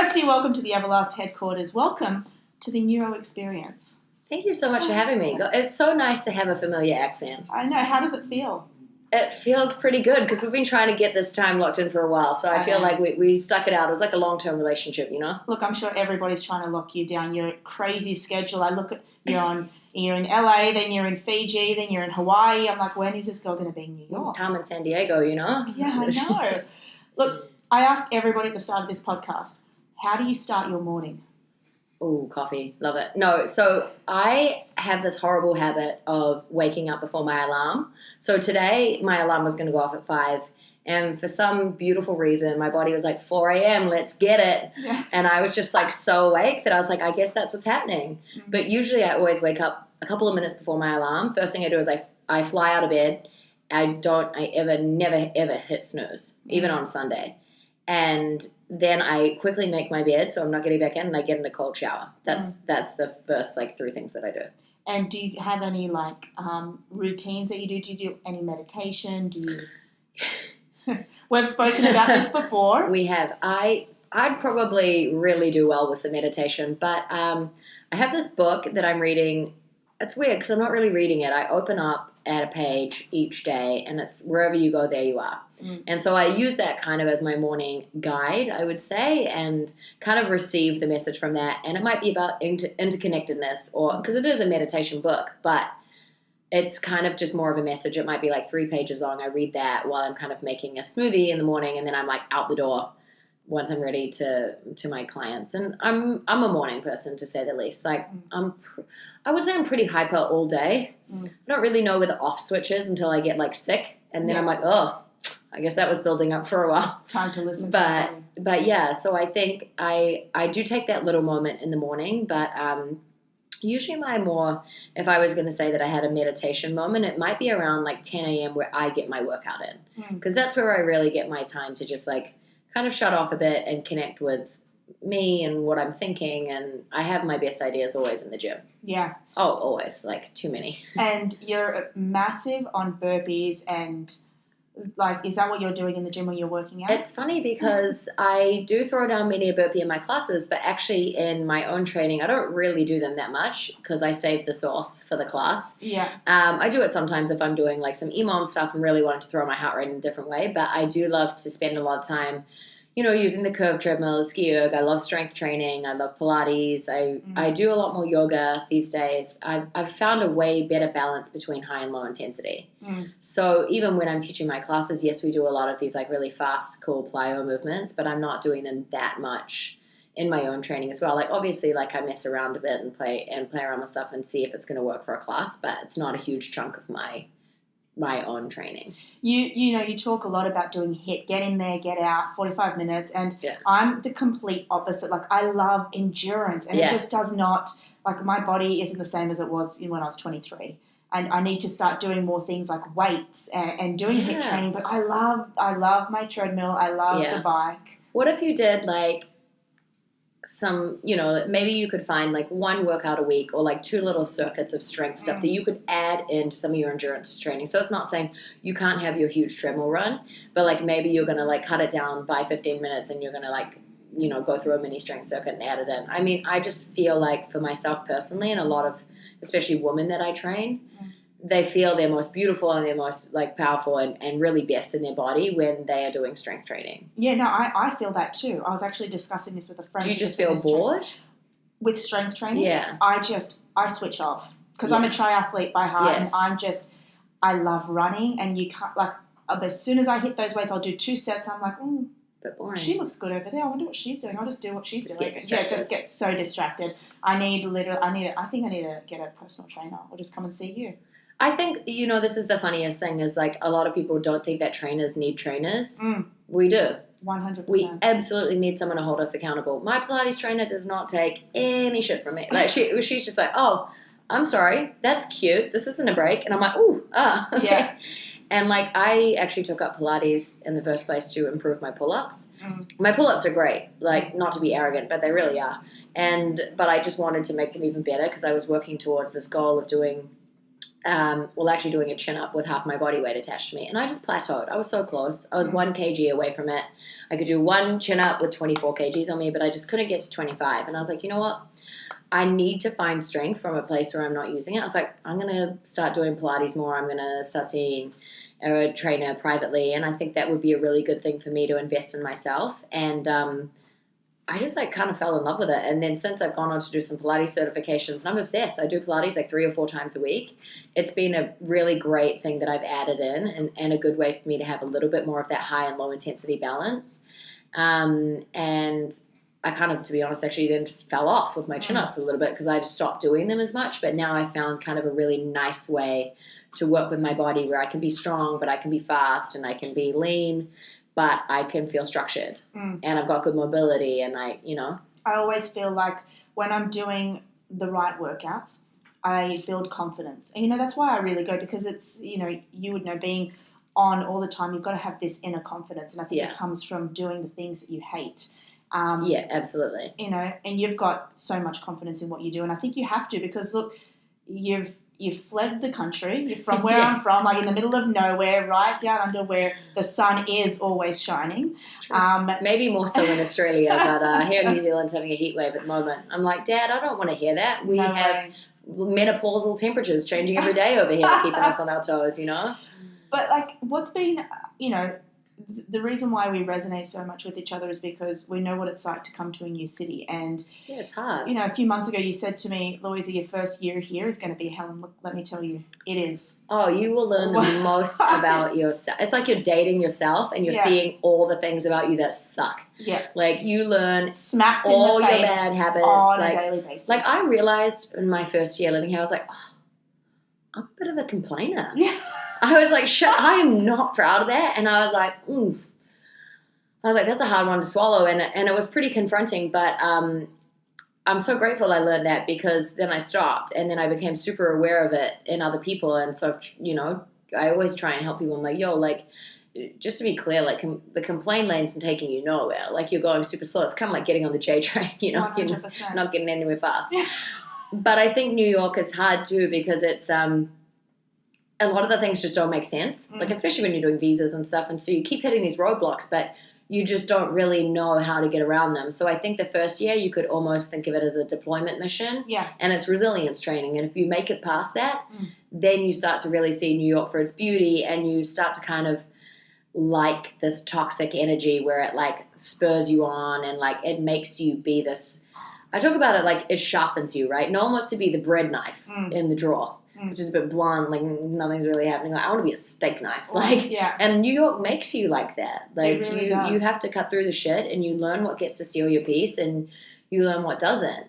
Kirsty, welcome to the Everlast headquarters. Welcome to the Neuro experience. Thank you so much for having me. It's so nice to have a familiar accent. I know. How does it feel? It feels pretty good because we've been trying to get this time locked in for a while. So I feel like we stuck it out. It was like a long-term relationship, you know? Look, I'm sure everybody's trying to lock you down. Your crazy schedule. I look at you're in LA, then you're in Fiji, then you're in Hawaii. I'm like, when is this girl going to be in New York? I'm in San Diego, you know? Yeah, I know. Look, I ask everybody at the start of this podcast, how do you start your morning? Oh, coffee. Love it. No, so I have this horrible habit of waking up before my alarm. So today my alarm was going to go off at 5. And for some beautiful reason, my body was like, 4 a.m., let's get it. Yeah. And I was just like so awake that I was like, I guess that's what's happening. Mm-hmm. But usually I always wake up a couple of minutes before my alarm. First thing I do is I fly out of bed. Never ever hit snooze, even on Sunday. And then I quickly make my bed so I'm not getting back in, and I get in a cold shower. That's the first 3 things that I do. And do you have any routines that you do? Do you do any meditation? Do you? We've spoken about this before. We have. I'd probably really do well with some meditation, but I have this book that I'm reading. It's weird because I'm not really reading it. I open up at a page each day, and it's wherever you go, there you are. And so I use that kind of as my morning guide, I would say, and kind of receive the message from that. And it might be about interconnectedness, or because it is a meditation book, but it's kind of just more of a message. It might be 3 pages long. I read that while I'm kind of making a smoothie in the morning, and then I'm out the door once I'm ready to my clients. And I'm a morning person, to say the least. I would say I'm pretty hyper all day. I don't really know where the off switch is until I get sick, and then I'm like, oh, I guess that was building up for a while. Time to listen. But yeah, so I think I do take that little moment in the morning, but usually if I was going to say that I had a meditation moment, it might be around 10 a.m. where I get my workout in, because that's where I really get my time to just kind of shut off a bit and connect with me and what I'm thinking. And I have my best ideas always in the gym. Yeah. Oh, always. Too many. And you're massive on burpees, and is that what you're doing in the gym when you're working out? It's funny because I do throw down many a burpee in my classes, but actually in my own training, I don't really do them that much because I save the sauce for the class. Yeah. I do it sometimes if I'm doing some EMOM stuff and really wanting to throw my heart rate in a different way, but I do love to spend a lot of time using the curve treadmill, ski erg. I love strength training. I love Pilates. I do a lot more yoga these days. I've found a way better balance between high and low intensity. So even when I'm teaching my classes, yes, we do a lot of these really fast, cool PYRO movements, but I'm not doing them that much in my own training as well. Obviously, I mess around a bit and play around with stuff and see if it's going to work for a class, but it's not a huge chunk of my own training. You talk a lot about doing HIIT, get in there, get out, 45 minutes, and I'm the complete opposite. I love endurance, and it just does not, my body isn't the same as it was when I was 23, and I need to start doing more things like weights and doing HIIT training, but I love my treadmill, I love the bike. What if you did some, maybe you could find 1 workout a week or 2 little circuits of strength stuff that you could add into some of your endurance training. So it's not saying you can't have your huge treadmill run, but maybe you're going to cut it down by 15 minutes and you're going to go through a mini strength circuit and add it in. I mean, I just feel for myself personally, and a lot of especially women that I train, they feel they're most beautiful and they're most powerful and really best in their body when they are doing strength training. Yeah, no, I feel that too. I was actually discussing this with a friend. Do you just feel bored? With strength training? Yeah. I switch off because I'm a triathlete by heart, and I love running, and you can't, as soon as I hit those weights, I'll do 2 sets. I'm like, bit boring. She looks good over there. I wonder what she's doing. I'll just do what she's doing. Just get so distracted. I think I need to get a personal trainer or just come and see you. I think, this is the funniest thing is a lot of people don't think that trainers need trainers. We do. 100%. We absolutely need someone to hold us accountable. My Pilates trainer does not take any shit from me. She's just oh, I'm sorry, that's cute. This isn't a break. And I'm okay. Yeah. And I actually took up Pilates in the first place to improve my pull-ups. My pull-ups are great, not to be arrogant, but they really are. But I just wanted to make them even better because I was working towards this goal of doing actually doing a chin-up with half my body weight attached to me. And I just plateaued. I was so close. I was 1 kg away from it. I could do one chin-up with 24 kgs on me, but I just couldn't get to 25. And I was like, you know what? I need to find strength from a place where I'm not using it. I was like, I'm going to start doing Pilates more. I'm going to start seeing a trainer privately. And I think that would be a really good thing for me to invest in myself. And I just like kind of fell in love with it. And then since I've gone on to do some Pilates certifications, and I'm obsessed. I do Pilates like 3 or 4 times a week. It's been a really great thing that I've added in, and a good way for me to have a little bit more of that high and low intensity balance. And I kind of, to be honest, actually then just fell off with my chin-ups a little bit because I just stopped doing them as much. But now I found kind of a really nice way to work with my body where I can be strong, but I can be fast, and I can be lean, but I can feel structured, and I've got good mobility, and I always feel like when I'm doing the right workouts, I build confidence. And, that's why I really go, because it's, you would know, being on all the time, you've got to have this inner confidence. And I think it comes from doing the things that you hate. Yeah, absolutely. And you've got so much confidence in what you do. And I think you have to, because, look, you've fled the country. You're from where I'm from, like in the middle of nowhere, right down under where the sun is always shining. Maybe more so in Australia, but here in New Zealand's having a heat wave at the moment. I'm like, Dad, I don't want to hear that. We have menopausal temperatures changing every day over here, keeping us on our toes, But, like, what's been, the reason why we resonate so much with each other is because we know what it's like to come to a new city. And it's hard. A few months ago you said to me, Louisa, your first year here is going to be hell. And look, let me tell you, it is. Oh, you will learn the most about yourself. It's like you're dating yourself, and you're seeing all the things about you that suck. Yeah. Like, you learn smacked all in the face your bad habits on a daily basis. Like, I realized in my first year living here, I was like, I'm a bit of a complainer. Yeah. I was like, shit, I am not proud of that. And I was like, oof. I was like, that's a hard one to swallow. And it was pretty confronting, but I'm so grateful I learned that, because then I stopped, and then I became super aware of it in other people. And so, I always try and help people. I'm like, yo, like, just to be clear, like, the complaint lane's taking you nowhere. Like, you're going super slow. It's kind of like getting on the J train, 100%. You're not getting anywhere fast. Yeah. But I think New York is hard too, because it's a lot of the things just don't make sense, like, especially when you're doing visas and stuff. And so you keep hitting these roadblocks, but you just don't really know how to get around them. So I think the first year you could almost think of it as a deployment mission. Yeah. And it's resilience training. And if you make it past that, then you start to really see New York for its beauty, and you start to kind of like this toxic energy where it, like, spurs you on, and, like, it makes you be this. I talk about it like it sharpens you, right? No one wants to be the bread knife in the drawer. It's just a bit blunt, like, nothing's really happening. Like, I want to be a steak knife. Like, and New York makes you like that. Like, it really does. You have to cut through the shit, and you learn what gets to steal your peace, and you learn what doesn't.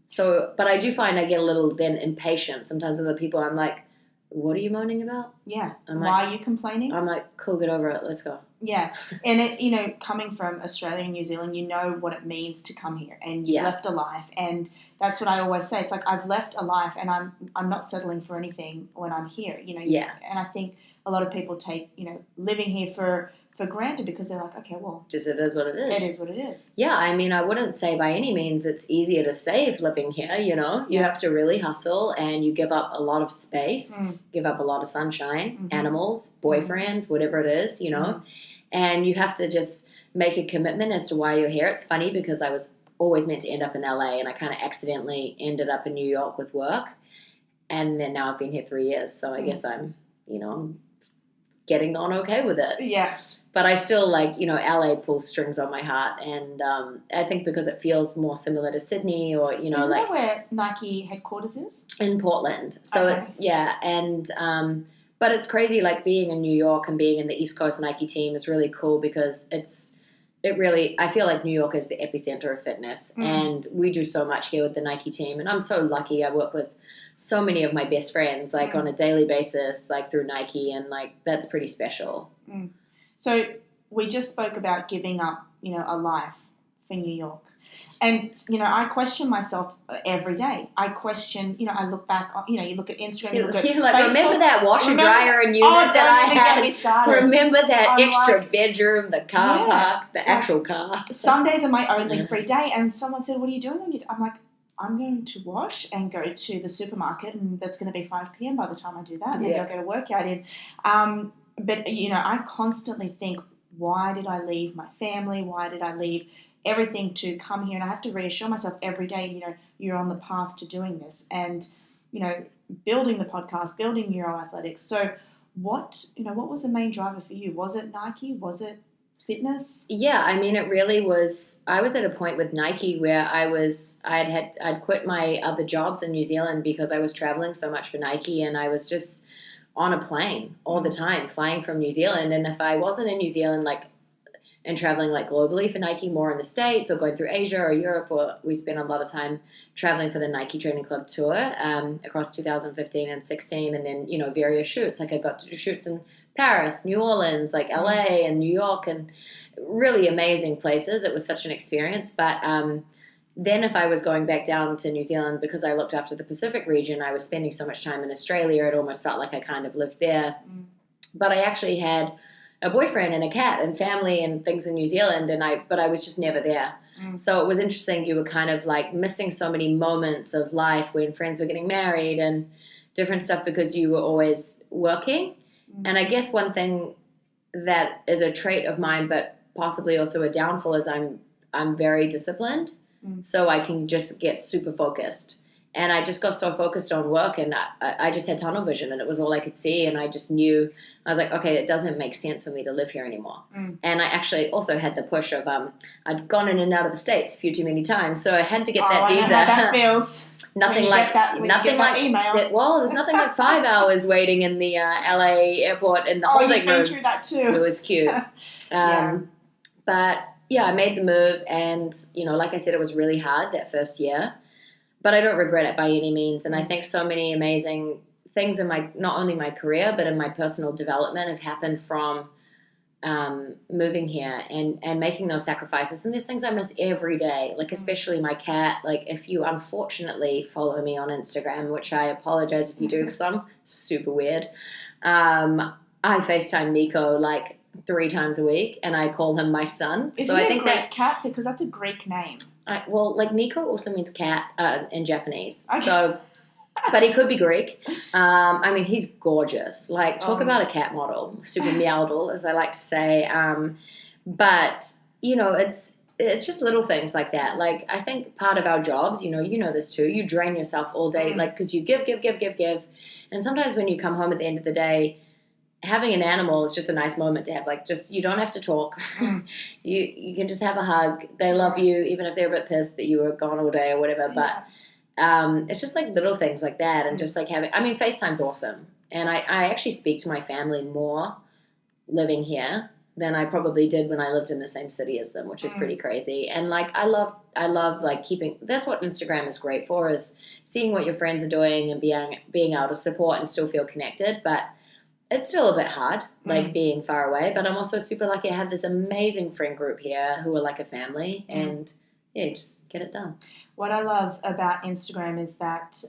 So, but I do find I get a little then impatient sometimes with the people. I'm like, what are you moaning about? Yeah. I'm Why like, are you complaining? I'm like, cool, get over it. Let's go. Yeah. And it, coming from Australia and New Zealand, you know what it means to come here, and you've left a life. And that's what I always say. It's like, I've left a life, and I'm not settling for anything when I'm here, And I think a lot of people take, living here for granted, because they're like, okay, well, just it is what it is. It is what it is. Yeah, I mean, I wouldn't say by any means it's easier to save living here, You have to really hustle, and you give up a lot of space, give up a lot of sunshine, animals, boyfriends, whatever it is, And you have to just make a commitment as to why you're here. It's funny, because I was always meant to end up in LA, and I kind of accidentally ended up in New York with work. And then now I've been here 3 years, so I guess I'm getting on okay with it. Yeah. But I still, like, LA pulls strings on my heart. And I think because it feels more similar to Sydney, or, Isn't that where Nike headquarters is? In Portland. So it's, and but it's crazy, like, being in New York and being in the East Coast Nike team is really cool, because I feel like New York is the epicenter of fitness. And we do so much here with the Nike team. And I'm so lucky. I work with so many of my best friends, like, on a daily basis, like, through Nike. And, like, that's pretty special. So we just spoke about giving up, a life for New York. And, I question myself every day. I question, I look back, you look at Instagram, you look at like, Facebook. Remember that washer dryer and unit that I had? Get me started. Remember that extra bedroom, the car park, the actual car? Some days are my only free day. And someone said, what are you doing on your day? I'm like, I'm going to wash and go to the supermarket, and that's going to be 5 p.m. by the time I do that. Maybe I'll get a workout in. But, I constantly think, why did I leave my family? Why did I leave everything to come here? And I have to reassure myself every day, you're on the path to doing this. And, building the podcast, building Neuro Athletics. So what was the main driver for you? Was it Nike? Was it fitness? Yeah, I mean, it really was. I was at a point with Nike where I'd quit my other jobs in New Zealand because I was traveling so much for Nike, and I was just on a plane all the time, flying from New Zealand. And if I wasn't in New Zealand, and traveling globally for Nike, more in the States or going through Asia or Europe, or we spent a lot of time traveling for the Nike Training Club tour across 2015 and 16, and then, various shoots. I got to do shoots in Paris, New Orleans, LA and New York, and really amazing places. It was such an experience. But then if I was going back down to New Zealand, because I looked after the Pacific region, I was spending so much time in Australia, it almost felt like I kind of lived there. But I actually had a boyfriend and a cat and family and things in New Zealand, but I was just never there. So it was interesting. You were kind of missing so many moments of life when friends were getting married and different stuff because you were always working. And I guess one thing that is a trait of mine, but possibly also a downfall, is I'm very disciplined. So I can just get super focused. And I just got so focused on work, and I just had tunnel vision, and it was all I could see. And I just knew, I was like, okay, it doesn't make sense for me to live here anymore. And I actually also had the push of, I'd gone in and out of the States a few too many times, so I had to get that visa. I know how that feels. Nothing email. Well, there's nothing like 5 hours waiting in the LA airport in the holding room. Oh, you've been through that too. It was cute. But yeah, I made the move, and like I said, it was really hard that first year. But I don't regret it by any means. And I think so many amazing things in not only my career, but in my personal development have happened from moving here and making those sacrifices. And there's things I miss every day, especially my cat. If you unfortunately follow me on Instagram, which I apologize if you do because I'm super weird, I FaceTime Nico 3 times a week, and I call him my son. Is he a Greek cat? Because that's a Greek name. Nico also means cat in Japanese. Okay. So, but he could be Greek. I mean, he's gorgeous. Talk about a cat model, super meowdle, as I like to say. But it's just little things like that. I think part of our jobs, you know this too. You drain yourself all day, because you give, and sometimes when you come home at the end of the day, having an animal is just a nice moment to have. You don't have to talk. You can just have a hug. They love you, even if they're a bit pissed that you were gone all day or whatever. But it's just little things like that, and just having. I mean, FaceTime's awesome, and I actually speak to my family more living here than I probably did when I lived in the same city as them, which is pretty crazy. And I love keeping. That's what Instagram is great for, is seeing what your friends are doing and being able to support and still feel connected, but. It's still a bit hard, being far away, but I'm also super lucky I have this amazing friend group here who are like a family, and just get it done. What I love about Instagram is that,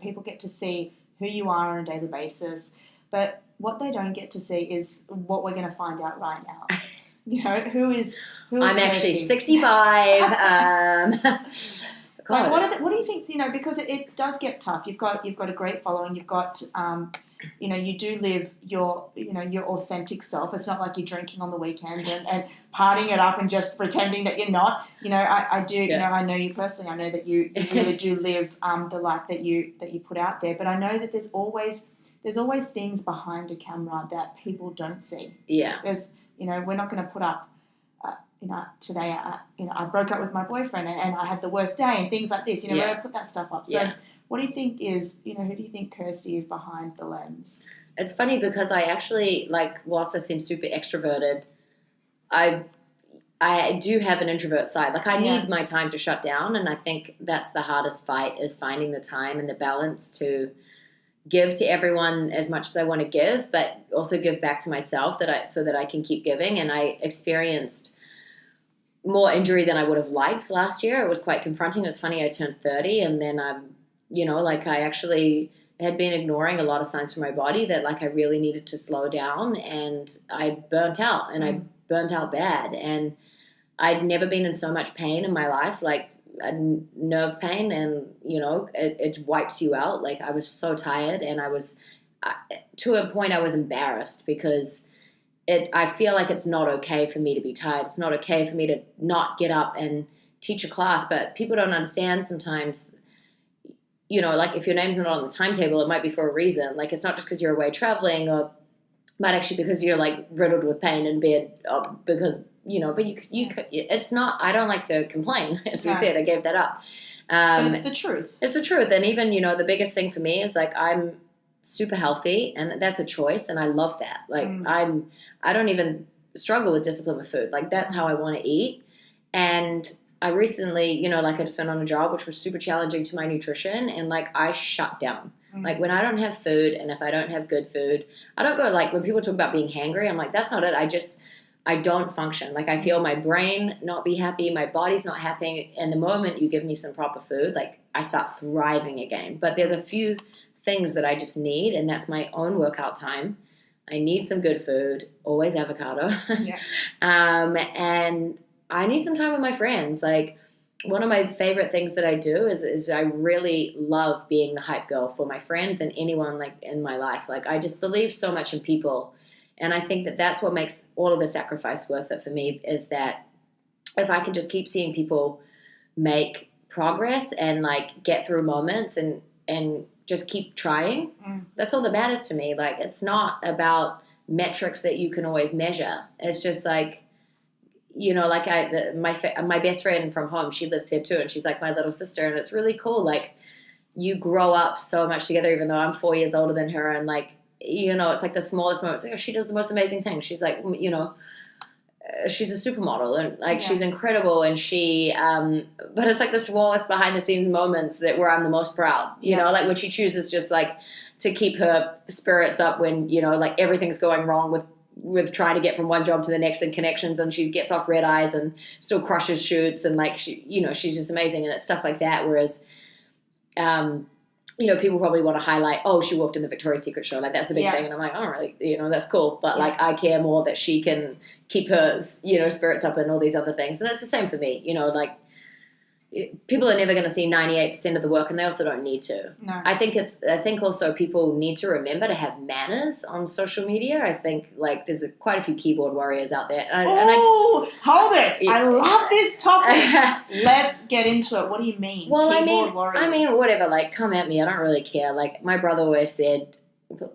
people get to see who you are on a daily basis, but what they don't get to see is what we're going to find out right now. Who is I'm actually 65. God. What do you think, because it does get tough. You've got a great following, you've got... you do live your authentic self. It's not like you're drinking on the weekends and partying it up and just pretending that you're not. I do. I know you personally. I know that you really do live the life that you put out there. But I know that there's always things behind a camera that people don't see. Yeah. There's we're not going to put up. Today I broke up with my boyfriend and I had the worst day and things like this. We're going to put that stuff up. So. Yeah. What do you think is, who do you think Kirsty is behind the lens? It's funny because I actually, whilst I seem super extroverted, I do have an introvert side. I need my time to shut down, and I think that's the hardest fight, is finding the time and the balance to give to everyone as much as I want to give, but also give back to myself so that I can keep giving. And I experienced more injury than I would have liked last year. It was quite confronting. It was funny, I turned 30, and then I actually had been ignoring a lot of signs from my body that I really needed to slow down, and I burnt out, and I burnt out bad, and I'd never been in so much pain in my life, a nerve pain, and it wipes you out. Like, I was so tired, and I was to a point I was embarrassed because I feel like it's not okay for me to be tired. It's not okay for me to not get up and teach a class. But people don't understand sometimes. Like, if your name's not on the timetable, it might be for a reason. Like, it's not just because you're away traveling, or might actually because you're like riddled with pain in bed, because but it's not. I don't like to complain, as we said. I gave that up. But it's the truth. It's the truth. And even the biggest thing for me is, like, I'm super healthy, and that's a choice, and I love that. Like, I don't even struggle with discipline with food. Like, that's how I want to eat. And I recently, I just went on a job which was super challenging to my nutrition, and like, I shut down. Like, when I don't have food, and if I don't have good food, I don't go, like, when people talk about being hangry, I'm like, that's not it. I don't function. Like, I feel my brain not be happy, my body's not happy, and the moment you give me some proper food, like, I start thriving again. But there's a few things that I just need, and that's my own workout time. I need some good food, always avocado. Yeah. And I need some time with my friends. Like, one of my favorite things that I do is I really love being the hype girl for my friends and anyone, like, in my life. Like, I just believe so much in people. And I think that that's what makes all of the sacrifice worth it for me, is that if I can just keep seeing people make progress and, like, get through moments and just keep trying, that's all that matters to me. Like, it's not about metrics that you can always measure. It's just like, like, my best friend from home, she lives here too, and she's like my little sister, and it's really cool. Like, you grow up so much together, even though I'm 4 years older than her, and like, it's like the smallest moments. Like, she does the most amazing things. She's like, she's a supermodel, and like, she's incredible, and she but it's like the smallest behind the scenes moments where I'm the most proud. Like, when she chooses just, like, to keep her spirits up when like, everything's going wrong with trying to get from one job to the next and connections, and she gets off red eyes and still crushes shoots, and like, she's just amazing, and it's stuff like that. Whereas people probably want to highlight, oh, she walked in the Victoria's Secret show, like, that's the big thing, and I'm like, oh, really, that's cool, but like, I care more that she can keep her spirits up and all these other things. And it's the same for me. Like, people are never going to see 98% of the work, and they also don't need to. No. I think also people need to remember to have manners on social media. I think, like, there's quite a few keyboard warriors out there. Hold it! I love this topic. Let's get into it. What do you mean? Well, keyboard warriors. I mean, whatever. Like, come at me. I don't really care. Like, my brother always said,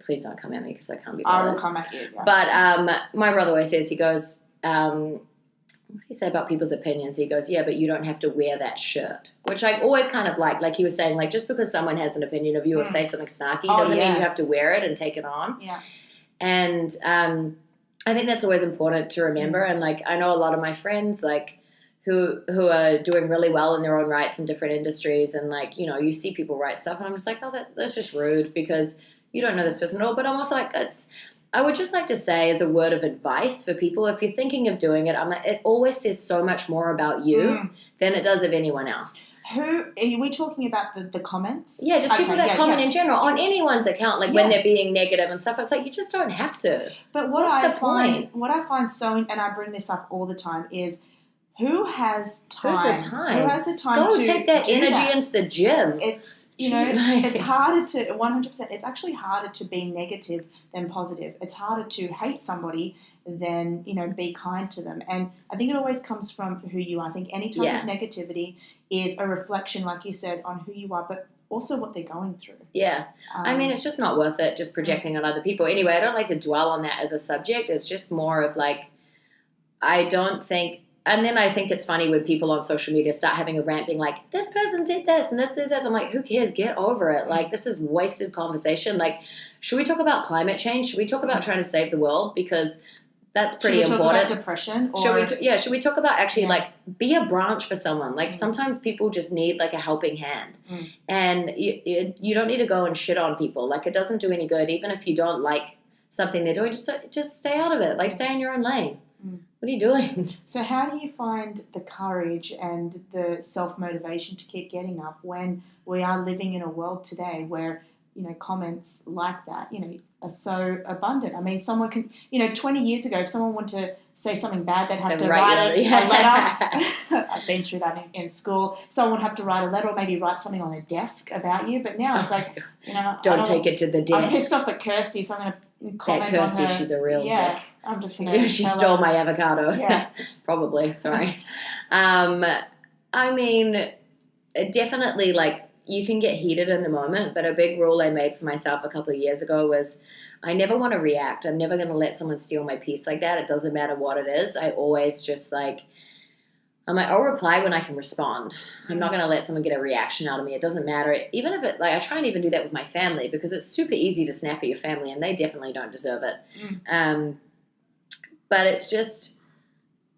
please don't come at me because I can't be bothered. I will come at you. Yeah. But my brother always says, he goes, what did he say about people's opinions? He goes, yeah, but you don't have to wear that shirt, which I always kind of like he was saying, like, just because someone has an opinion of you or say something snarky doesn't mean you have to wear it and take it on. Yeah. And I think that's always important to remember. And like, I know a lot of my friends, like, who are doing really well in their own rights in different industries, and like, you see people write stuff, and I'm just like, oh, that's just rude because you don't know this person at all. But I'm also like, I would just like to say, as a word of advice for people, if you're thinking of doing it, it always says so much more about you than it does of anyone else. Who are we talking about? The comments? Yeah, just people that comment in general on anyone's account, like when they're being negative and stuff. It's like, you just don't have to. But what I find so, and I bring this up all the time, is who has time? Who's the time? Who has the time to take that energy into the gym? It's it's harder to 100%. It's actually harder to be negative than positive. It's harder to hate somebody than be kind to them. And I think it always comes from who you are. I think any type of negativity is a reflection, like you said, on who you are, but also what they're going through. Yeah. I mean, it's just not worth it just projecting on other people. Anyway, I don't like to dwell on that as a subject. It's just more of like, I don't think. And then I think it's funny when people on social media start having a rant being like, this person did this and this did this. I'm like, who cares? Get over it. Like, this is wasted conversation. Like, should we talk about climate change? Should we talk about trying to save the world? Because that's pretty important. Should we talk about depression? Should we talk about actually, like, be a branch for someone? Like, sometimes people just need, like, a helping hand. And you don't need to go and shit on people. Like, it doesn't do any good. Even if you don't like something they're doing, just stay out of it. Like, stay in your own lane. What are you doing? So how do you find the courage and the self-motivation to keep getting up when we are living in a world today where comments like that, are so abundant. I mean, someone can, 20 years ago, if someone wanted to say something bad, they'd have to write a letter. I've been through that in school. Someone would have to write a letter or maybe write something on a desk about you. But now it's like, don't take it to the desk. I'm pissed off at Kirsty, so I'm going to comment Kirsty, on her. she's a real dick. I'm just going to she stole my avocado. Yeah. Probably, sorry. I mean, definitely, like, you can get heated in the moment, but a big rule I made for myself a couple of years ago was I never want to react. I'm never going to let someone steal my peace like that. It doesn't matter what it is. I always just I'll reply when I can respond. I'm not going to let someone get a reaction out of me. It doesn't matter. Even if I try and even do that with my family because it's super easy to snap at your family and they definitely don't deserve it. But it's just,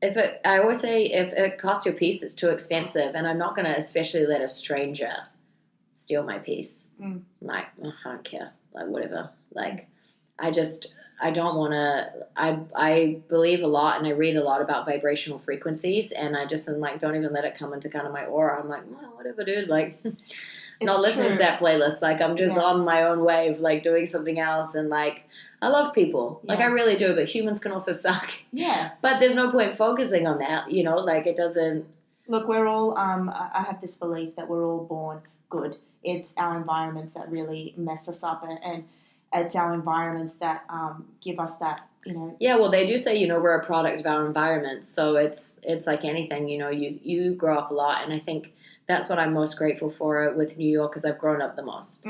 I always say if it costs your peace, it's too expensive. And I'm not going to especially let a stranger steal my peace. Like, I don't care. Like, whatever. Like, I don't want to, I believe a lot and I read a lot about vibrational frequencies and I just am like, don't even let it come into kind of my aura. I'm like, well, whatever, dude. Like, not listening to that playlist. Like, I'm just on my own wave, like doing something else. And like, I love people. Like, I really do, but humans can also suck. Yeah. But there's no point focusing on that, like it doesn't. Look, we're all, I have this belief that we're all born good. It's our environments that really mess us up and it's our environments that give us that, Yeah, well, they do say, we're a product of our environment. So it's like anything, you grow up a lot. And I think that's what I'm most grateful for with New York because I've grown up the most.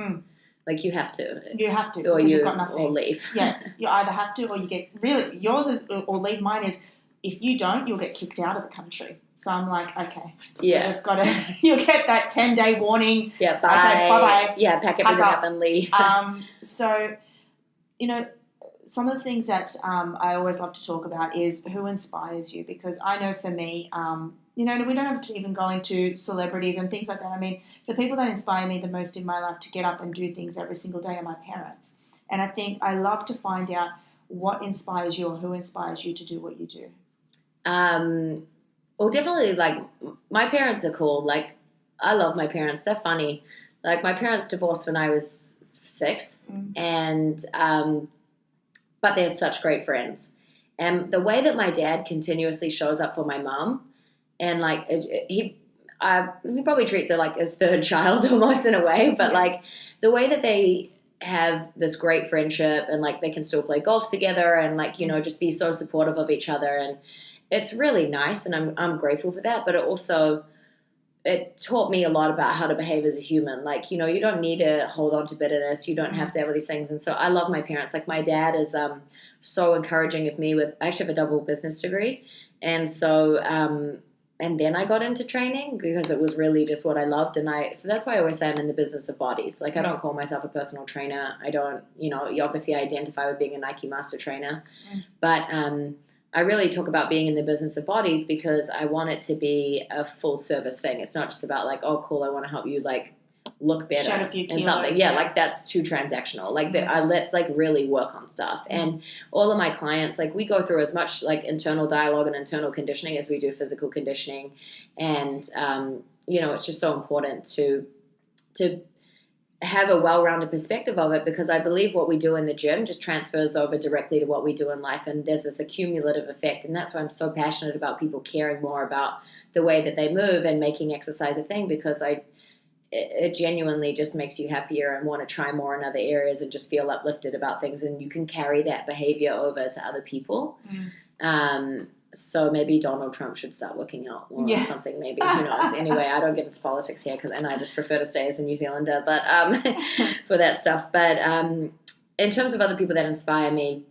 Like, you have to. You have to. Or you've got nothing. Or leave. Yeah, you either have to or you get, really, yours is, or leave. Mine is, if you don't, you'll get kicked out of the country. So I'm like, okay. Yeah. You just got to, you'll get that 10-day warning. Yeah, bye. Okay, bye-bye. Yeah, pack everything up and leave. So, some of the things that I always love to talk about is who inspires you, because I know for me, we don't have to even go into celebrities and things like that. I mean, the people that inspire me the most in my life to get up and do things every single day are my parents. And I think I love to find out what inspires you or who inspires you to do what you do. Well, definitely, like, my parents are cool. Like, I love my parents. They're funny. Like, my parents divorced when I was 6, and but they're such great friends. And the way that my dad continuously shows up for my mom, and like he probably treats her like his third child almost in a way, but like the way that they have this great friendship and like they can still play golf together and like just be so supportive of each other, and it's really nice, and I'm grateful for that. But it taught me a lot about how to behave as a human. Like, you don't need to hold on to bitterness. You don't have to have all these things. And so I love my parents. Like, my dad is so encouraging of me I actually have a double business degree. And so, and then I got into training because it was really just what I loved. So that's why I always say I'm in the business of bodies. Like, I don't call myself a personal trainer. I don't, you obviously identify with being a Nike master trainer. But, I really talk about being in the business of bodies because I want it to be a full service thing. It's not just about like, oh, cool, I want to help you like look better shed a few kilos, and something. Yeah, like that's too transactional. Like let's like really work on stuff. And all of my clients, like we go through as much like internal dialogue and internal conditioning as we do physical conditioning. And it's just so important to have a well-rounded perspective of it, because I believe what we do in the gym just transfers over directly to what we do in life, and there's this accumulative effect. And that's why I'm so passionate about people caring more about the way that they move and making exercise a thing, because it genuinely just makes you happier and want to try more in other areas and just feel uplifted about things, and you can carry that behavior over to other people. So maybe Donald Trump should start working out more or something, maybe. Who knows? Anyway, I don't get into politics here, and I just prefer to stay as a New Zealander but for that stuff. But in terms of other people that inspire me,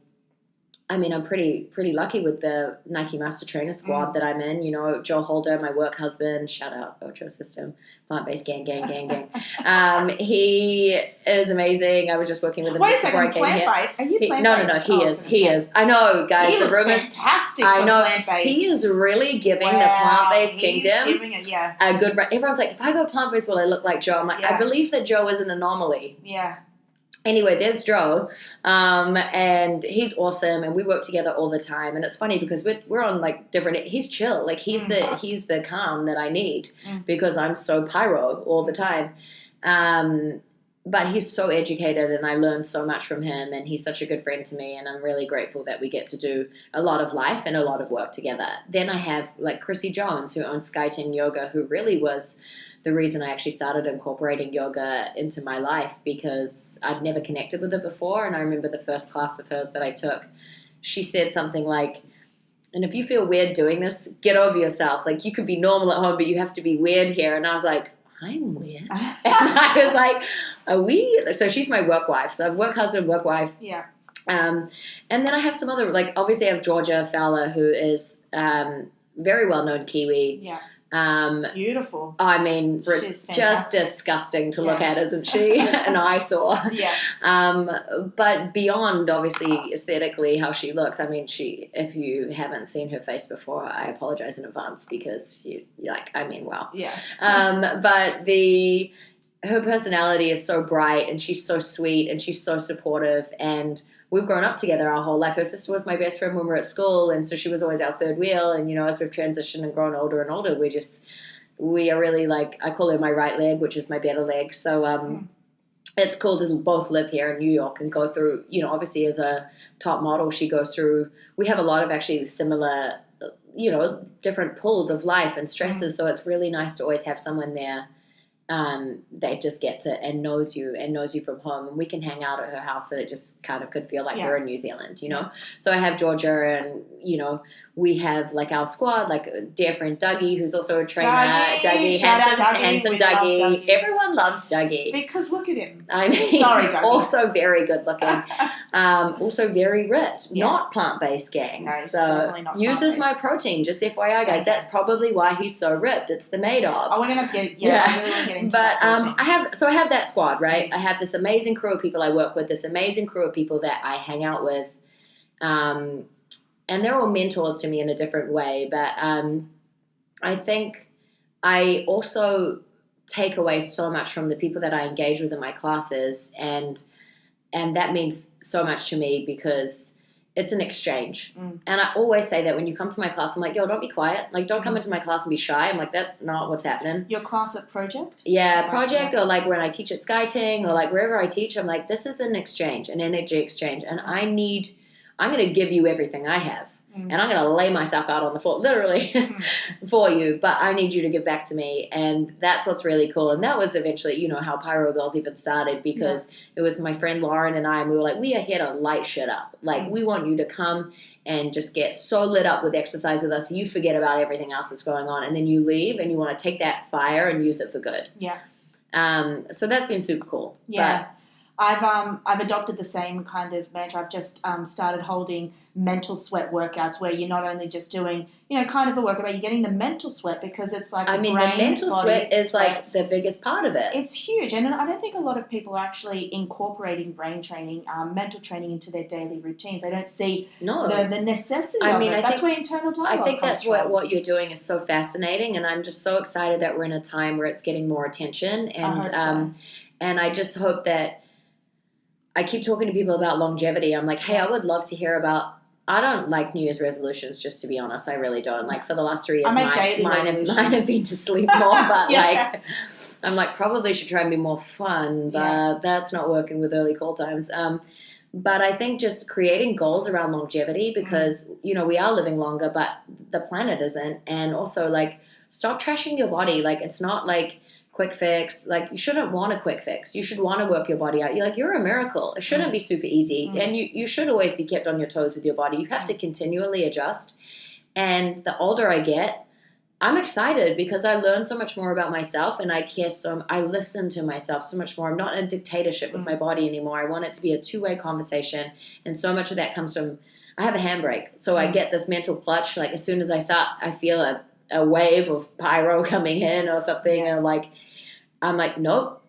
I mean, I'm pretty lucky with the Nike Master Trainer squad that I'm in. Joe Holder, my work husband, shout out Ocho System, plant-based gang. He is amazing. I was just working with him Wait a before I second, came here. Are you plant-based? No, he is. I know, guys. He the room is fantastic. I know. Plant-based. He is really giving the plant-based kingdom giving it, a good. Everyone's like, if I go plant-based, will I look like Joe? I'm like, I believe that Joe is an anomaly. Yeah. Anyway, there's Joe, and he's awesome, and we work together all the time. And it's funny because we're on like different. He's chill, like he's the calm that I need because I'm so PYRO all the time. but he's so educated, and I learned so much from him, and he's such a good friend to me, and I'm really grateful that we get to do a lot of life and a lot of work together. Then I have like Kirsty Jones, who owns Skyting Yoga, who really was the reason I actually started incorporating yoga into my life, because I'd never connected with it before. And I remember the first class of hers that I took, she said something like, and if you feel weird doing this, get over yourself. Like, you could be normal at home, but you have to be weird here. And I was like, I'm weird. And I was like, are we? So she's my work wife. So I've work husband, work wife. Yeah. And then I have some other, like, obviously I have Georgia Fowler, who is very well-known Kiwi. Yeah. Beautiful. I mean, just disgusting to look Yeah. at, isn't she? An eyesore. Yeah. But beyond, obviously, aesthetically, how she looks, I mean, if you haven't seen her face before, I apologize in advance, because wow. Yeah. But her personality is so bright, and she's so sweet, and she's so supportive, and we've grown up together our whole life. Her sister was my best friend when we were at school, and so she was always our third wheel. And, as we've transitioned and grown older and older, we are really, like, I call her my right leg, which is my better leg. So it's cool to both live here in New York and go through, obviously as a top model, she goes through, we have a lot of actually similar, different pulls of life and stresses. So it's really nice to always have someone there that just gets it and knows you from home, and we can hang out at her house, and it just kind of could feel like we're in New Zealand, So I have Georgia, and we have like our squad, like dear friend Dougie, who's also a trainer. Dougie, handsome Dougie. Everyone loves Dougie because look at him. I mean, sorry, Dougie. Also very good looking, also very ripped, not plant-based, gang. No, so uses my protein. Just FYI, guys, that's probably why he's so ripped. It's the made of. Oh, we're gonna have to get I really want to get into but that I have that squad, right? I have this amazing crew of people I work with, this amazing crew of people that I hang out with, and they're all mentors to me in a different way. But I think I also take away so much from the people that I engage with in my classes, and that means so much to me, because it's an exchange. And I always say that when you come to my class, I'm like, yo, don't be quiet. Like, don't come into my class and be shy. I'm like, that's not what's happening. Your class at Project? Yeah, Project, or like when I teach at Skyting, or like wherever I teach, I'm like, this is an exchange, an energy exchange. And I'm going to give you everything I have. And I'm going to lay myself out on the floor, literally, for you. But I need you to give back to me. And that's what's really cool. And that was eventually, how PYRO Girls even started, because it was my friend Lauren and I, and we were like, we are here to light shit up. Like, we want you to come and just get so lit up with exercise with us, you forget about everything else that's going on. And then you leave, and you want to take that fire and use it for good. Yeah. So that's been super cool. Yeah. I've adopted the same kind of mantra. I've just started holding mental sweat workouts, where you're not only just doing, kind of a workout, but you're getting the mental sweat, because it's like the mental sweat is like the biggest part of it. It's huge. And I don't think a lot of people are actually incorporating brain training, mental training into their daily routines. They don't see the necessity of it. That's where internal dialogue I think that's comes from. what you're doing is so fascinating, and I'm just so excited that we're in a time where it's getting more attention. And and I just hope that, I keep talking to people about longevity. I'm like, hey, I would love to hear about, I don't like New Year's resolutions, just to be honest. I really don't. Like, for the last 3 years, mine have been to sleep more, but like, I'm like, probably should try and be more fun, but that's not working with early call times. But I think just creating goals around longevity, because, we are living longer, but the planet isn't. And also, like, stop trashing your body. Like, it's not like quick fix. Like, you shouldn't want a quick fix. You should want to work your body out. You're a miracle. It shouldn't be super easy. And you should always be kept on your toes with your body. You have to continually adjust. And the older I get, I'm excited, because I learn so much more about myself, and I listen to myself so much more. I'm not in a dictatorship with my body anymore. I want it to be a two-way conversation. And so much of that comes from, I have a handbrake. So I get this mental clutch. Like, as soon as I start, I feel a wave of PYRO coming in or something, and I'm like, nope.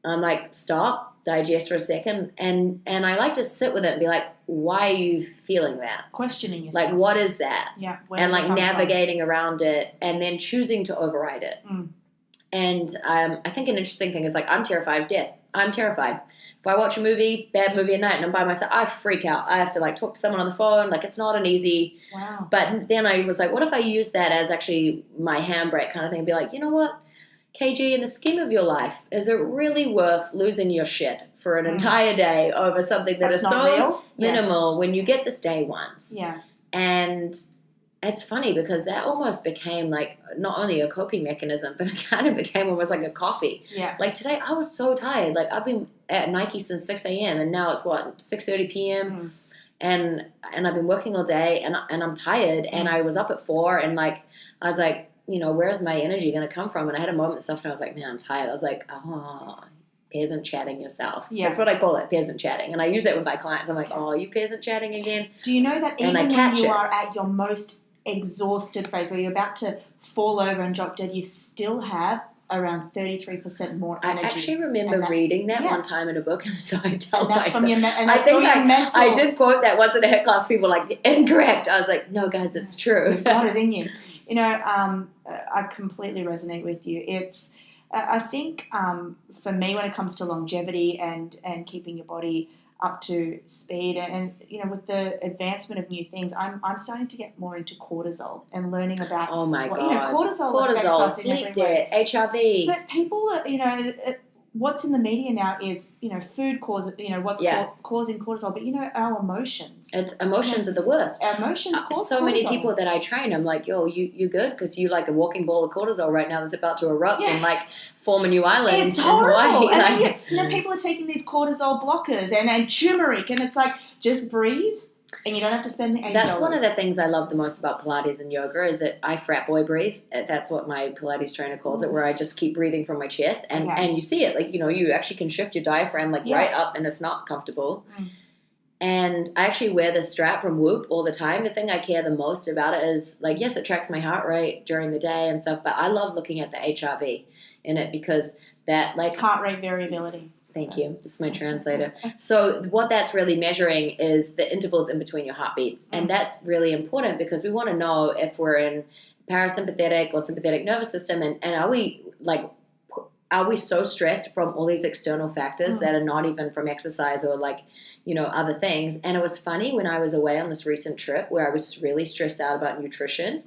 I'm like, stop, digest for a second, and I like to sit with it and be like, why are you feeling that? Questioning yourself. Like, what is that? Yeah. And like navigating around it, and then choosing to override it. And I think an interesting thing is, like, I'm terrified of death. I'm terrified. If I watch a bad movie at night, and I'm by myself, I freak out. I have to, like, talk to someone on the phone. Like, it's not an easy. Wow. But then I was like, what if I use that as actually my handbrake kind of thing, and be like, you know what? KG, in the scheme of your life, is it really worth losing your shit for an entire day over something that is so minimal when you get this day once? Yeah. And it's funny because that almost became like not only a coping mechanism, but it kind of became almost like a coffee. Yeah. Like today I was so tired. Like I've been at Nike since 6 a.m. and now it's 6:30 p.m. And I've been working all day and I'm tired and I was up at 4 and like I was like, you know, where's my energy going to come from? And I had a moment and stuff and I was like, man, I'm tired. I was like, oh, peasant chatting yourself. Yeah. That's what I call it, peasant chatting. And I use that with my clients. I'm like, oh, you peasant chatting again? Do you know that even when you are at your most exhausted phase where you're about to fall over and drop dead, you still have around 33% more energy? I actually remember reading that one time in a book, and so I tell that's myself. From your mental. I did quote that once in a HIIT class. People were like, incorrect. I was like, no, guys, it's true. You've got it in you. You know, I completely resonate with you. It's, I think, for me, when it comes to longevity and keeping your body up to speed and you know, with the advancement of new things, I'm starting to get more into cortisol and learning about you know, cortisol affects us in sleep debt, HRV. But people, you know, what's in the media now is, you know, food causes, you know, what's causing cortisol, but you know, our emotions. Emotions are the worst. Our emotions cause so cortisol. many people that I train, I'm like, yo, you good? Because you like a walking ball of cortisol right now that's about to erupt and like form a new island in Hawaii. And then, you know, people are taking these cortisol blockers and turmeric, and it's like, just breathe. And you don't have to spend the $80. That's one of the things I love the most about Pilates and yoga is that I frat boy breathe. That's what my Pilates trainer calls it, where I just keep breathing from my chest. And you see it. Like, you know, you actually can shift your diaphragm like right up and it's not comfortable. And I actually wear this strap from Whoop all the time. The thing I care the most about it is, like, yes, it tracks my heart rate during the day and stuff, but I love looking at the HRV in it because that, like... Heart rate variability. Thank you. This is my translator. So what that's really measuring is the intervals in between your heartbeats. And that's really important because we want to know if we're in parasympathetic or sympathetic nervous system and are we so stressed from all these external factors that are not even from exercise or like, you know, other things. And it was funny when I was away on this recent trip where I was really stressed out about nutrition.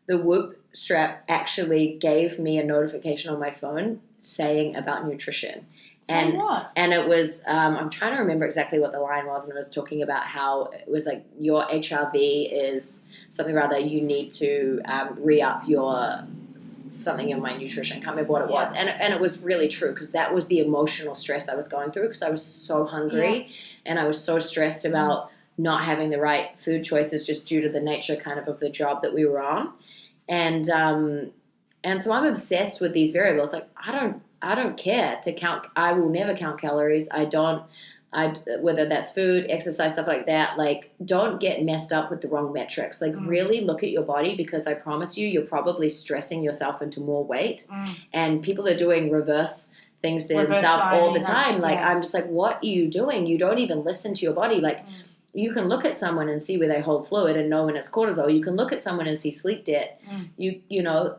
The Whoop strap actually gave me a notification on my phone saying about nutrition. And it was, I'm trying to remember exactly what the line was, and it was talking about how it was like your HRV is something rather you need to re-up your something in my nutrition. I can't remember what it was. And it was really true because that was the emotional stress I was going through because I was so hungry and I was so stressed about not having the right food choices just due to the nature kind of the job that we were on. And so I'm obsessed with these variables. Like, I don't care to count. I will never count calories. Whether that's food, exercise, stuff like that. Like, don't get messed up with the wrong metrics. Like, really look at your body because I promise you're probably stressing yourself into more weight. And people are doing reverse things to themselves all the time. Like, I'm just like, what are you doing? You don't even listen to your body. Like, you can look at someone and see where they hold fluid and know when it's cortisol. You can look at someone and see sleep debt. You know,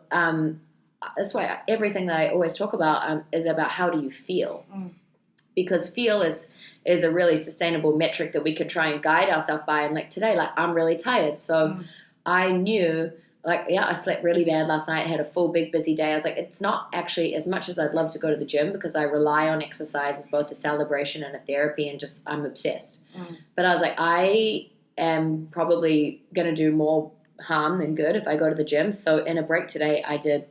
that's why everything that I always talk about is about how do you feel, because feel is a really sustainable metric that we can try and guide ourselves by. And like today, like I'm really tired, so I knew, like, I slept really bad last night. Had a full big busy day. I was like, it's not actually as much as I'd love to go to the gym because I rely on exercise as both a celebration and a therapy, and just I'm obsessed. But I was like, I am probably going to do more harm than good if I go to the gym. So in a break today, I did.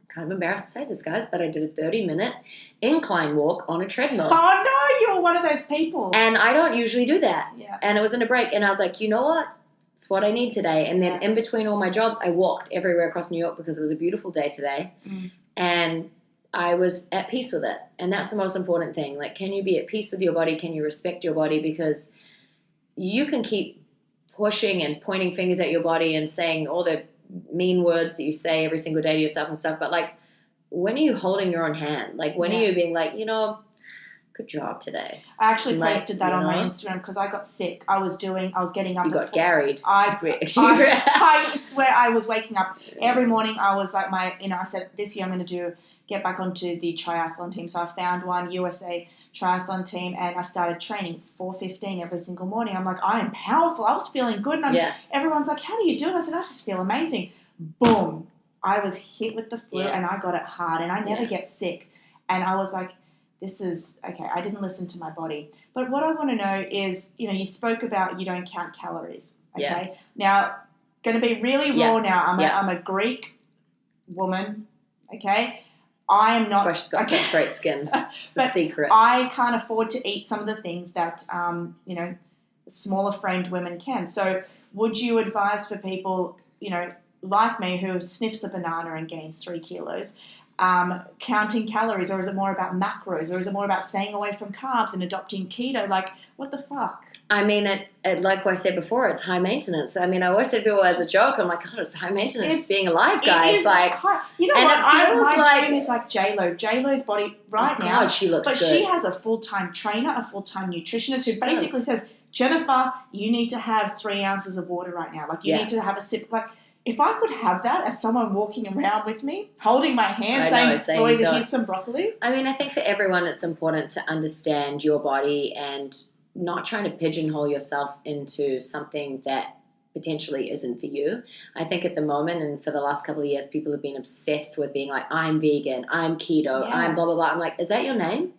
Kind of embarrassed to say this, guys, but I did a 30-minute incline walk on a treadmill. Oh, no, you're one of those people. And I don't usually do that. And it was in a break, and I was like, you know what? It's what I need today. And then in between all my jobs, I walked everywhere across New York because it was a beautiful day today. And I was at peace with it. And that's the most important thing. Like, can you be at peace with your body? Can you respect your body? Because you can keep pushing and pointing fingers at your body and saying all the mean words that you say every single day to yourself and stuff, but like, when are you holding your own hand? Like, when are you being like, you know, good job today? I actually posted that on my Instagram because I got sick. I was getting up. You got garried. I swear I was waking up every morning. I was like, I said this year I'm going to get back onto the triathlon team. So I found one USA triathlon team and I started training 4:15 every single morning. I'm like, I am powerful. I was feeling good. And everyone's like, how do you do it? I said, I just feel amazing. Boom. I was hit with the flu and I got it hard, and I never get sick. And I was like, this is, okay, I didn't listen to my body. But what I want to know is, you spoke about you don't count calories, okay? Yeah. Now, going to be really raw now. I'm a Greek woman, okay? I am not. That's why she's got such great skin. It's the secret. I can't afford to eat some of the things that, smaller framed women can. So would you advise for people, like me, who sniffs a banana and gains 3 kilos, counting calories, or is it more about macros, or is it more about staying away from carbs and adopting keto? Like, what the fuck? I mean, it like I said before, it's high maintenance. I mean, I always said to people as a joke, I'm like, God, it's high maintenance just being alive, guys. It is like, high. You know what? My dream is like J-Lo. J-Lo's body now. God, she looks good. But good. she has a full-time trainer, a full-time nutritionist who basically says, Jennifer, you need to have 3 ounces of water right now. Like, you need to have a sip. Like, if I could have that as someone walking around with me, holding my hand, saying, Louisa, here's some broccoli. I mean, I think for everyone it's important to understand your body and not trying to pigeonhole yourself into something that potentially isn't for you. I think at the moment and for the last couple of years, people have been obsessed with being like, I'm vegan, I'm keto, I'm blah, blah, blah. I'm like, is that your name?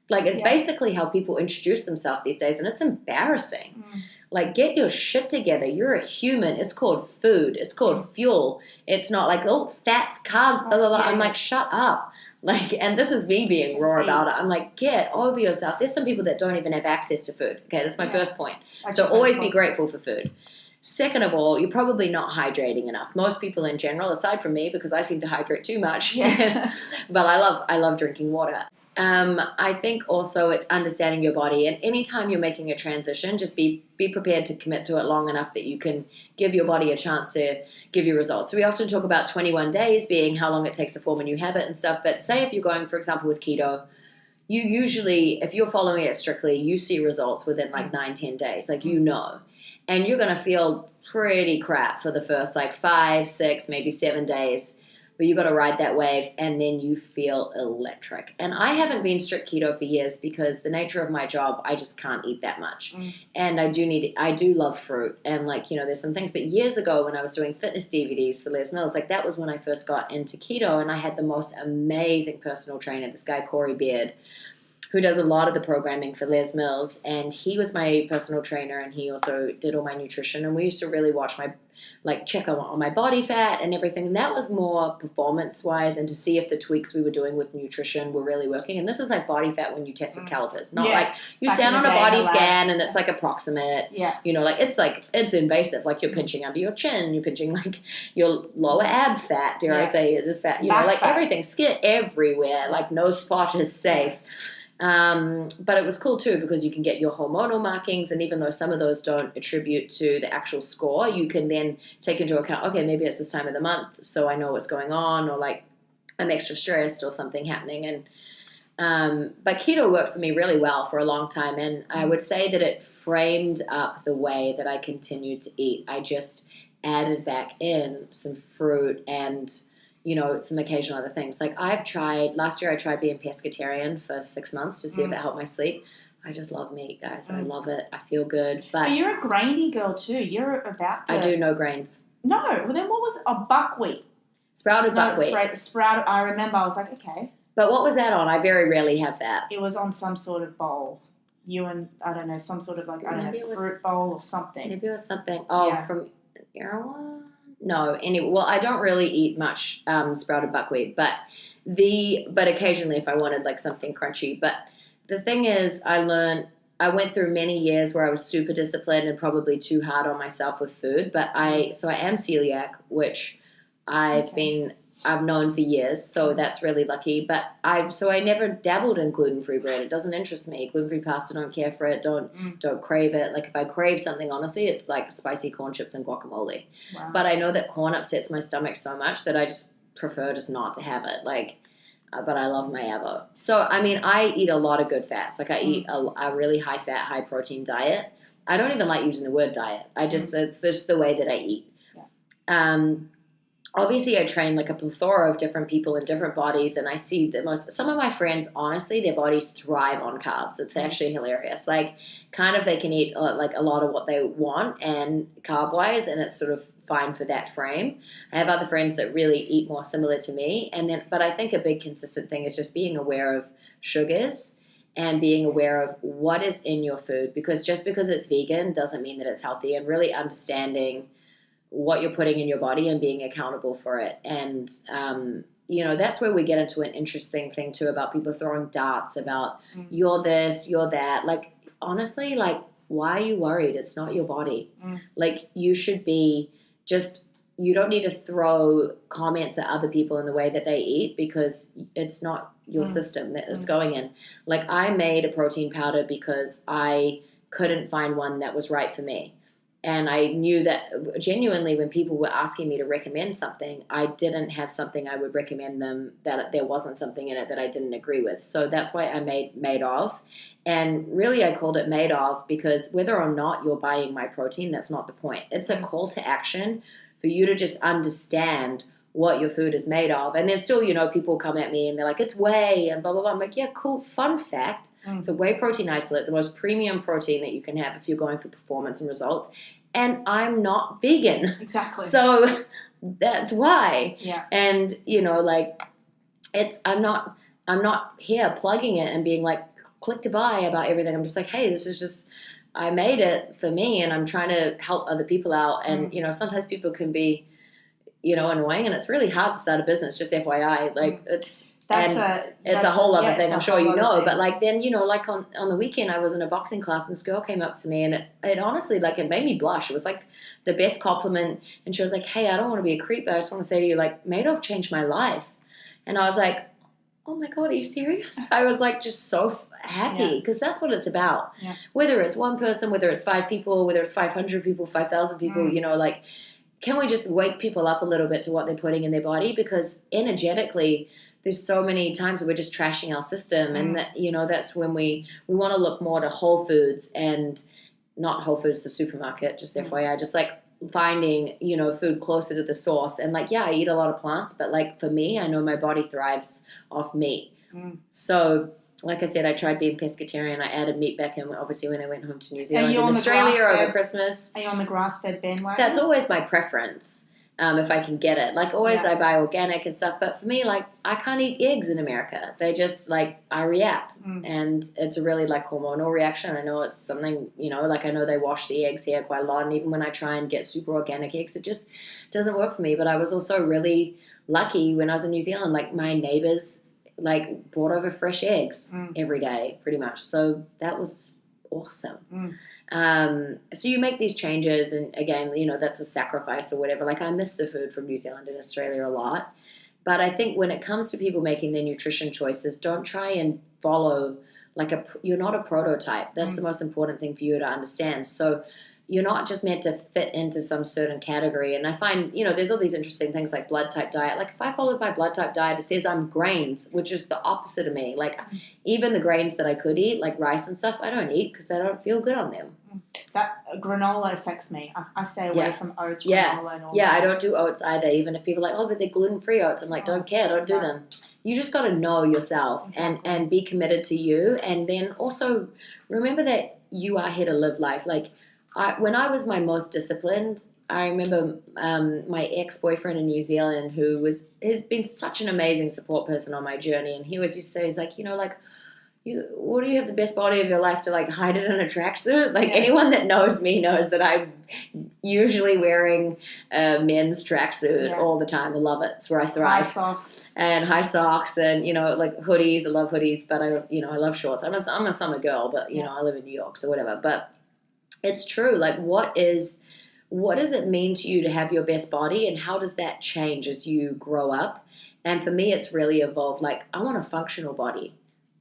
Like, it's basically how people introduce themselves these days, and it's embarrassing. Like, get your shit together. You're a human. It's called food. It's called fuel. It's not like, oh, fats, carbs, blah, blah, blah. I'm like, shut up. Like, and this is me being raw about it. I'm like, get over yourself. There's some people that don't even have access to food. Okay, that's my first point. So always be grateful for food. Second of all, you're probably not hydrating enough. Most people in general, aside from me, because I seem to hydrate too much. But I love drinking water. I think also it's understanding your body, and anytime you're making a transition, just be prepared to commit to it long enough that you can give your body a chance to give you results. So we often talk about 21 days being how long it takes to form a new habit and stuff, but say if you're going, for example, with keto, you usually, if you're following it strictly, you see results within like 9-10 days, like and you're going to feel pretty crap for the first like 5, 6, maybe 7 days. But you got to ride that wave, and then you feel electric. And I haven't been strict keto for years because the nature of my job, I just can't eat that much. And I do love fruit, and there's some things. But years ago, when I was doing fitness DVDs for Les Mills, like that was when I first got into keto, and I had the most amazing personal trainer, this guy Corey Beard, who does a lot of the programming for Les Mills, and he was my personal trainer, and he also did all my nutrition, and we used to really watch check on my body fat and everything. And that was more performance-wise and to see if the tweaks we were doing with nutrition were really working. And this is like body fat when you test with calipers. Not like you stand on a body scan and it's like approximate. It's invasive. Like you're pinching under your chin. You're pinching like your lower ab fat, dare I say it is fat. Everything, skin everywhere. Like no spot is safe. But it was cool too because you can get your hormonal markings, and even though some of those don't attribute to the actual score, you can then take into account, okay, maybe it's this time of the month, so I know what's going on, or like I'm extra stressed or something happening. And but keto worked for me really well for a long time, and I would say that it framed up the way that I continued to eat. I just added back in some fruit and some occasional other things. Like last year I tried being pescatarian for 6 months to see if it helped my sleep. I just love meat, guys. I love it. I feel good. But you're a grainy girl too. You're about I do no grains. No. Well, then what was a buckwheat? Sprouted buckwheat. Sprouted. I remember I was like, okay. But what was that on? I very rarely have that. It was on some sort of bowl. I don't know, some sort of fruit bowl or something. Maybe it was something. From Neuro? No, anyway, I don't really eat much sprouted buckwheat, but occasionally if I wanted like something crunchy. But the thing is, I went through many years where I was super disciplined and probably too hard on myself with food. But I am celiac, which I've known for years, so that's really lucky. But I never dabbled in gluten-free bread. It doesn't interest me. Gluten-free pasta, don't care for it. Don't crave it. Like if I crave something, honestly, it's like spicy corn chips and guacamole. Wow. But I know that corn upsets my stomach so much that I just prefer just not to have it. But I love my avo. So I mean, I eat a lot of good fats. Like I eat a really high-fat, high-protein diet. I don't even like using the word diet. It's just the way that I eat. Yeah. Obviously, I train like a plethora of different people in different bodies, and I see some of my friends, honestly, their bodies thrive on carbs. It's actually hilarious. Like, kind of they can eat like a lot of what they want and carb-wise, and it's sort of fine for that frame. I have other friends that really eat more similar to me. But I think a big consistent thing is just being aware of sugars and being aware of what is in your food, because just because it's vegan doesn't mean that it's healthy, and really understanding what you're putting in your body and being accountable for it. And, that's where we get into an interesting thing too about people throwing darts about you're this, you're that. Like, honestly, like, why are you worried? It's not your body. Like, you should be you don't need to throw comments at other people in the way that they eat, because it's not your system that it's going in. Like, I made a protein powder because I couldn't find one that was right for me. And I knew that genuinely when people were asking me to recommend something, I didn't have something I would recommend them that there wasn't something in it that I didn't agree with. So that's why I made of. And really I called it made of because whether or not you're buying my protein, that's not the point. It's a call to action for you to just understand what your food is made of. And there's still, people come at me and they're like, it's whey and blah, blah, blah. I'm like, yeah, cool. Fun fact. It's a whey protein isolate, the most premium protein that you can have if you're going for performance and results. And I'm not vegan. Exactly. So that's why. Yeah. And, I'm not here plugging it and being like, click to buy about everything. I'm just like, hey, this is just, I made it for me and I'm trying to help other people out. And, sometimes people can be, annoying, and it's really hard to start a business, just FYI. Like, it's a whole other thing, I'm sure you know. But like then, like on the weekend I was in a boxing class and this girl came up to me and it honestly, like, it made me blush. It was like the best compliment. And she was like, hey, I don't want to be a creep, but I just want to say to you, like, Madoff changed my life. And I was like, oh my God, are you serious? I was like just so happy, because that's what it's about. Yeah. Whether it's one person, whether it's 5 people, whether it's 500 people, 5,000 people, like, can we just wake people up a little bit to what they're putting in their body? Because energetically, there's so many times where we're just trashing our system. And that, that's when we want to look more to whole foods, and not Whole Foods, the supermarket, just FYI, just like finding, food closer to the source. And like, yeah, I eat a lot of plants, but like for me, I know my body thrives off meat. So like I said, I tried being pescatarian. I added meat back in, obviously, when I went home to New Zealand and Australia over Christmas. Are you on the grass-fed bandwagon? That's always my preference, if I can get it. Like, always I buy organic and stuff. But for me, like, I can't eat eggs in America. They just, like, I react. And it's a really, like, hormonal reaction. I know it's something, like, I know they wash the eggs here quite a lot. And even when I try and get super organic eggs, it just doesn't work for me. But I was also really lucky when I was in New Zealand. Like, my neighbors, like, brought over fresh eggs every day, pretty much. So that was awesome. So you make these changes, and again, that's a sacrifice or whatever. Like, I miss the food from New Zealand and Australia a lot. But I think when it comes to people making their nutrition choices, don't try and follow, like, you're not a prototype. That's the most important thing for you to understand. So you're not just meant to fit into some certain category. And I find, there's all these interesting things like blood type diet. Like, if I followed my blood type diet, it says I'm grains, which is the opposite of me. Like, even the grains that I could eat, like rice and stuff, I don't eat because I don't feel good on them. That granola affects me. I stay away from oats, granola, and all that. Yeah, I don't do oats either. Even if people are like, oh, but they're gluten-free oats. I'm like, don't care, don't do them. You just got to know yourself and be committed to you. And then also remember that you are here to live life. Like, when I was my most disciplined, I remember my ex-boyfriend in New Zealand, who has been such an amazing support person on my journey, and he always used to say, he's like, what do you have the best body of your life to, like, hide it in a tracksuit? Like, anyone that knows me knows that I'm usually wearing a men's tracksuit all the time. I love it. It's where I thrive. High socks. And like hoodies. I love hoodies, but I love shorts. I'm a summer girl, but, I live in New York, so whatever. But it's true. Like, what does it mean to you to have your best body, and how does that change as you grow up? And for me, it's really evolved. Like, I want a functional body.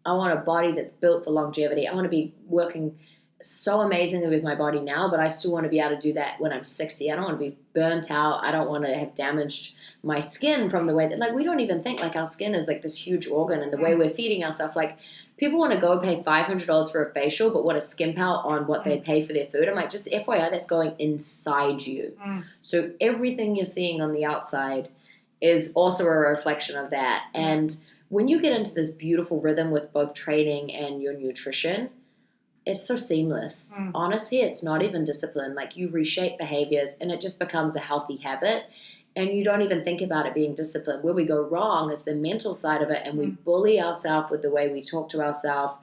I want a body that's built for longevity. I want to be working so amazingly with my body now, but I still want to be able to do that when I'm 60. I don't want to be burnt out. I don't want to have damaged my skin from the way that, like, we don't even think, like, our skin is like this huge organ, and the way we're feeding ourselves. Like, people want to go pay $500 for a facial, but want to skimp out on what they pay for their food. I'm like, just FYI, that's going inside you. So everything you're seeing on the outside is also a reflection of that. And when you get into this beautiful rhythm with both training and your nutrition, it's so seamless. Honestly, it's not even discipline. Like, you reshape behaviors and it just becomes a healthy habit. And you don't even think about it being discipline. Where we go wrong is the mental side of it, and we bully ourselves with the way we talk to ourselves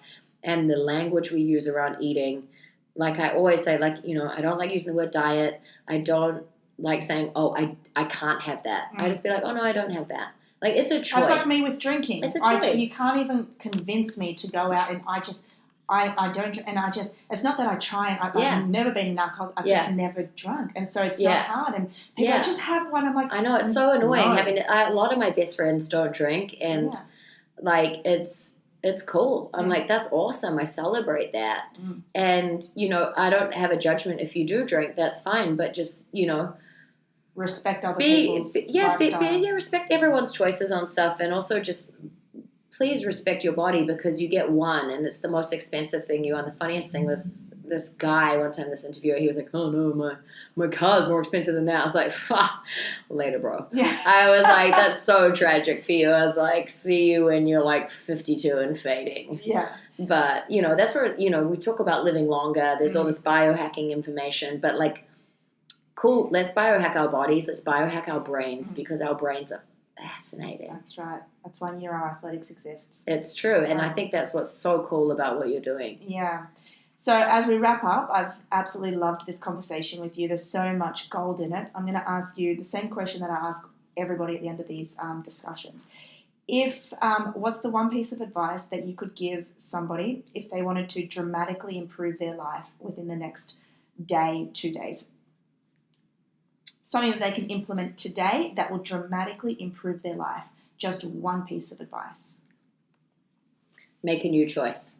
and the language we use around eating. Like I always say, like, you know, I don't like using the word diet. I don't like saying, oh, I can't have that. I just be like, oh, no, I don't have that. Like, it's a choice. It's like me with drinking. It's a choice. You can't even convince me to go out, and I don't, and it's not that I try, and I've never been an alcoholic, I've just never drunk, and so it's not hard, and people just have one, I'm like, I know, it's so annoying, having, a lot of my best friends don't drink, and like, it's cool, I'm like, that's awesome, I celebrate that, and, you know, I don't have a judgment if you do drink, that's fine, but just, you know, respect other people's lifestyles. Respect everyone's choices on stuff, and also just please respect your body, because you get one, and it's the most expensive thing you own. The funniest thing was this guy one time, this interviewer, he was like, oh no, my car's more expensive than that. I was like, later, bro. Yeah. I was like, that's so tragic for you. I was like, see you when you're like 52 and fading. Yeah. But, you know, that's where, you know, we talk about living longer. There's all this biohacking information, but like, cool, let's biohack our bodies, let's biohack our brains, because our brains are fascinating. That's right. That's why neuroathletics exists. It's true, and I think that's what's so cool about what you're doing. Yeah. So as we wrap up, I've absolutely loved this conversation with you. There's so much gold in it. I'm going to ask you the same question that I ask everybody at the end of these discussions. If what's the one piece of advice that you could give somebody if they wanted to dramatically improve their life within the next day, 2 days? Something that they can implement today that will dramatically improve their life. Just one piece of advice. Make a new choice.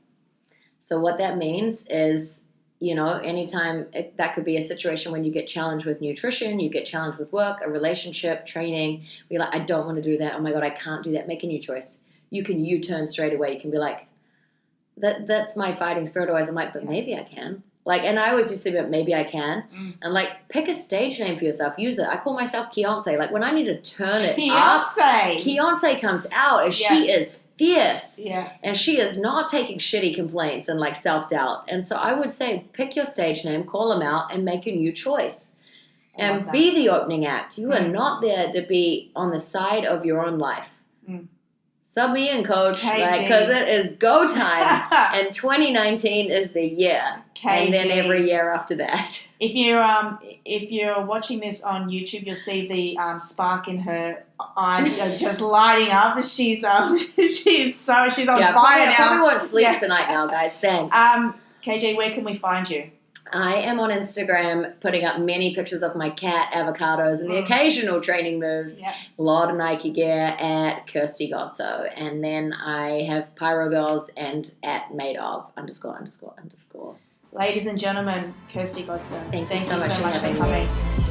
So what that means is, you know, anytime that could be a situation when you get challenged with nutrition, you get challenged with work, a relationship, training. You're like, I don't want to do that. Oh my God, I can't do that. Make a new choice. You can U-turn straight away. You can be like, that's my fighting spirit. Otherwise, I'm like, but maybe I can. Like, and I always used to be like, maybe I can. And like, pick a stage name for yourself. Use it. I call myself Beyonce. Like, when I need to turn it up, Beyonce comes out and she is fierce. Yeah. And she is not taking shitty complaints and like self-doubt. And so I would say, pick your stage name, call them out, and make a new choice. And be the opening act. You are not there to be on the side of your own life. Sub me in, coach, because it is go time, and 2019 is the year, and then every year after that. If you're watching this on YouTube, you'll see the spark in her eyes just lighting up. She's on fire now. Probably won't sleep tonight now, guys. Thanks. KJ, where can we find you? I am on Instagram putting up many pictures of my cat, avocados, and the occasional training moves. A lot of Nike gear at Kirsty Godso. And then I have PYRO Girls and at @madeof ____. Ladies and gentlemen, Kirsty Godso. Thank you so much for coming.